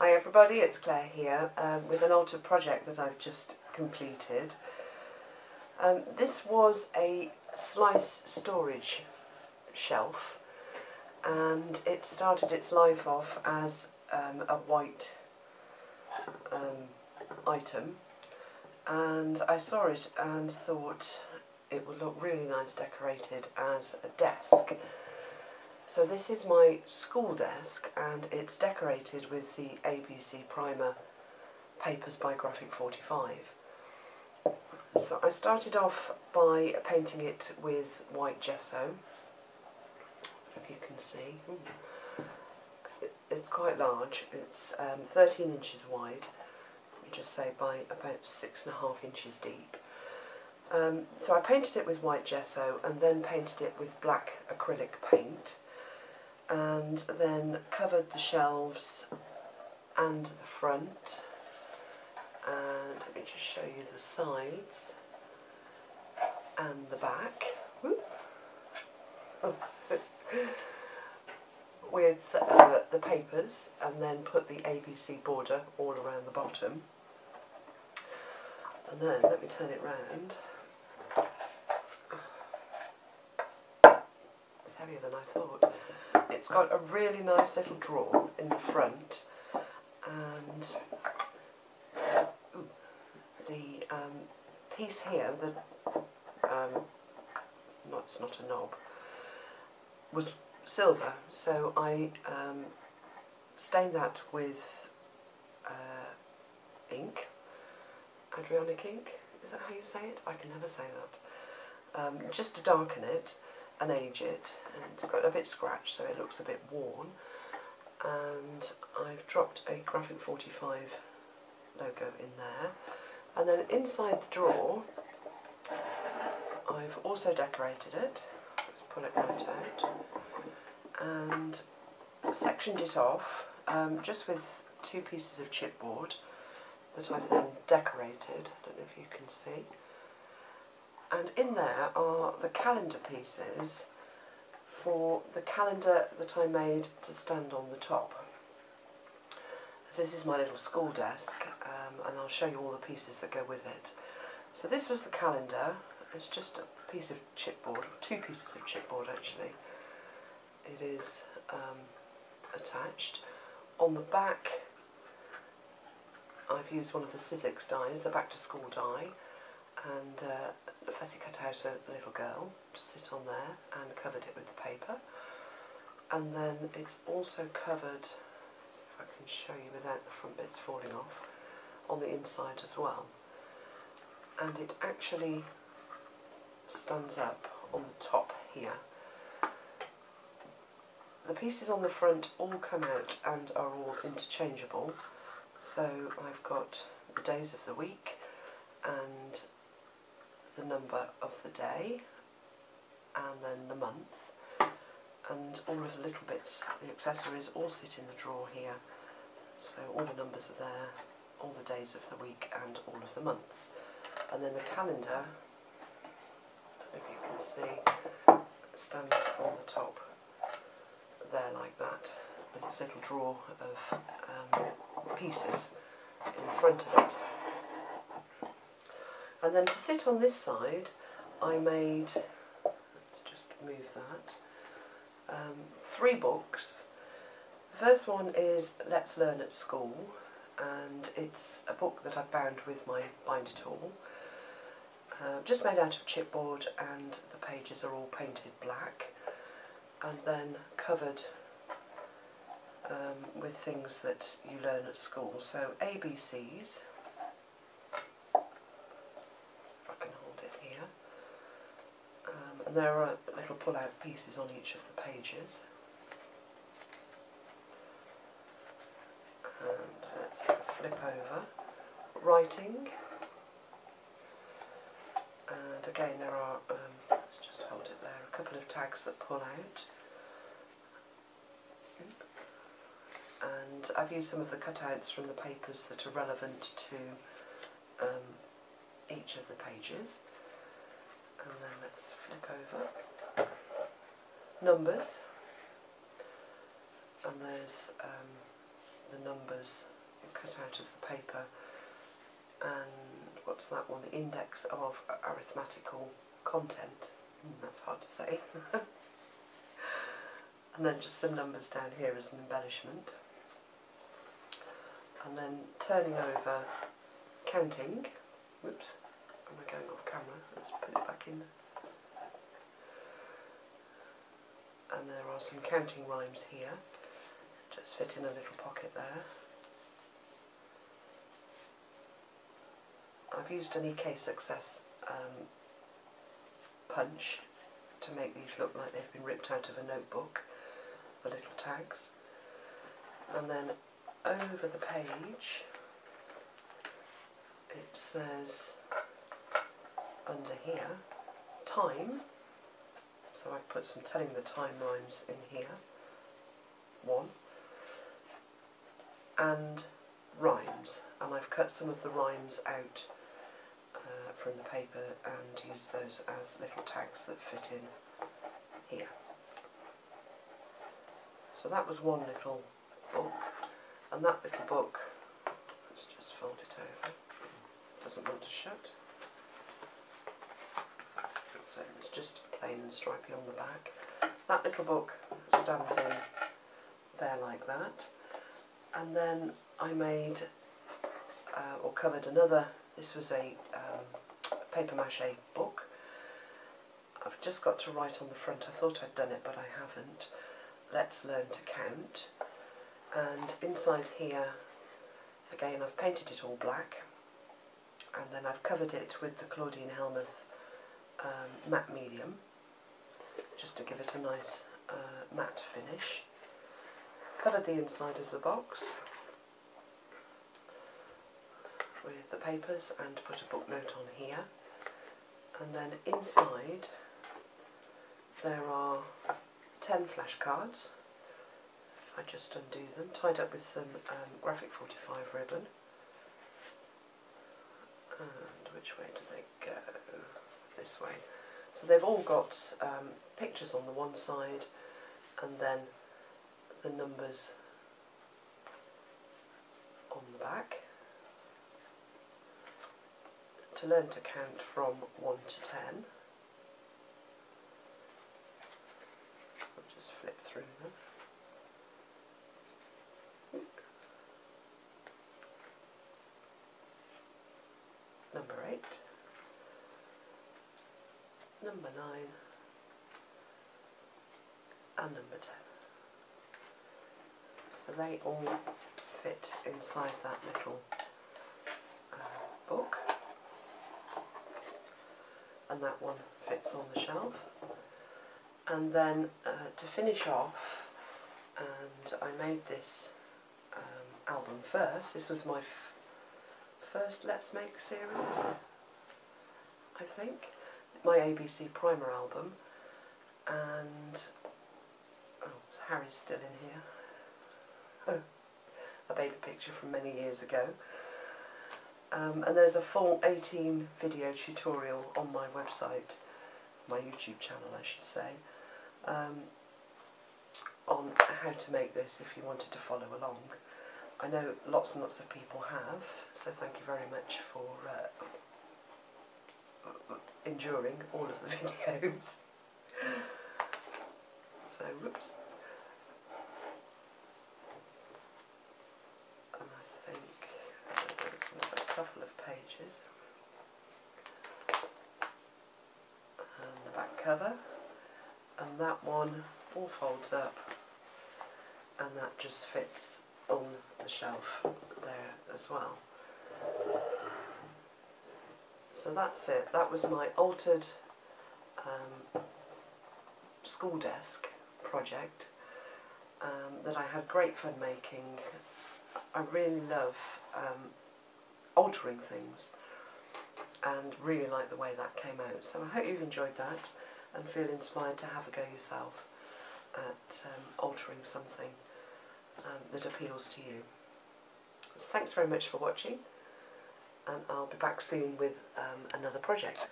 Hi everybody, it's Claire here with an altered project that I've just completed. This was a slice storage shelf, and it started its life off as a white item, and I saw it and thought it would look really nice decorated as a desk. So this is my school desk, and it's decorated with the ABC Primer Papers by Graphic 45. So I started off by painting it with white gesso, if you can see. It's quite large, it's 13 inches wide, let me just say, by about 6.5 inches deep. So I painted it with white gesso and then painted it with black acrylic paint, and then covered the shelves and the front, and let me just show you the sides and the back with the papers, and then put the ABC border all around the bottom. And then, let me turn it round. It's heavier than I thought. It's got a really nice little drawer in the front, and the piece here, it's not a knob, was silver, so I stained that with ink, Adrionic ink, is that how you say it? I can never say that. Just to darken it and age it, and it's got a bit scratched so it looks a bit worn, and I've dropped a Graphic 45 logo in there, and then inside the drawer I've also decorated it. Let's pull it right out, and sectioned it off just with 2 pieces of chipboard that I've then decorated. I don't know if you can see. And in there are the calendar pieces for the calendar that I made to stand on the top. So this is my little school desk, and I'll show you all the pieces that go with it. So this was the calendar. It's just a piece of chipboard, 2 pieces of chipboard actually. It is attached. On the back I've used one of the Sizzix dies, the back to school die, and fussy cut out a little girl to sit on there and covered it with the paper. And then it's also covered, if I can show you without the front bits falling off, on the inside as well. And it actually stands up on the top here. The pieces on the front all come out and are all interchangeable. So I've got the days of the week and the number of the day, and then the month, and all of the little bits, the accessories, all sit in the drawer here. So all the numbers are there, all the days of the week and all of the months. And then the calendar, I don't know if you can see, stands on the top there like that, with its little drawer of pieces in front of it. And then to sit on this side, I made, let's just move that, 3 books. The first one is Let's Learn at School, and it's a book that I've bound with my binder tool, just made out of chipboard, and the pages are all painted black, and then covered with things that you learn at school. So ABCs, and there are little pull-out pieces on each of the pages. And let's flip over. Writing, and again there are, let's just hold it there, a couple of tags that pull out. And I've used some of the cutouts from the papers that are relevant to each of the pages. And then let's flip over. Numbers, and there's the numbers cut out of the paper, and what's that one, the index of arithmetical content, that's hard to say, and then just some numbers down here as an embellishment, and then turning over, counting, whoops, am I going off camera, let's put it back in, and there are some counting rhymes here, just fit in a little pocket there. I've used an EK Success punch to make these look like they've been ripped out of a notebook, the little tags. And then over the page it says under here, time, so I've put some telling the time rhymes in here, 1, and rhymes, and I've cut some of the rhymes out from the paper and used those as little tags that fit in here. So that was one little book, and that little book, let's just fold it over, doesn't want to shut, so it's just plain and stripy on the back. That little book stands in there like that, and then I made or covered another, this was a paper mache book. I've just got to write on the front, I thought I'd done it but I haven't, let's learn to count, and inside here again I've painted it all black, and then I've covered it with the Claudine Helmuth matte medium just to give it a nice matte finish. Covered the inside of the box with the papers and put a book note on here, and then inside there are 10 flashcards. I just undo them, tied up with some graphic 45 ribbon, and which way do they go? This way. So they've all got pictures on the one side and then the numbers on the back. To learn to count from 1 to 10. I'll just flip through them. Number 8. Number 9. And number 10. So they all fit inside that little book. And that one fits on the shelf. And then to finish off, and I made this album first. This was my first Let's Make series, I think. My ABC Primer album, and oh, Harry's still in here. Oh, a baby picture from many years ago. And there's a full 18 video tutorial on my website, my YouTube channel I should say, on how to make this if you wanted to follow along. I know lots and lots of people have, so thank you very much for enduring all of the videos. So, whoops. And I think a couple of pages. And the back cover. And that one all folds up. And that just fits on the shelf there as well. So that's it. That was my altered school desk project that I had great fun making. I really love altering things and really like the way that came out. So I hope you've enjoyed that and feel inspired to have a go yourself at altering something that appeals to you. So thanks very much for watching, and I'll be back soon with another project.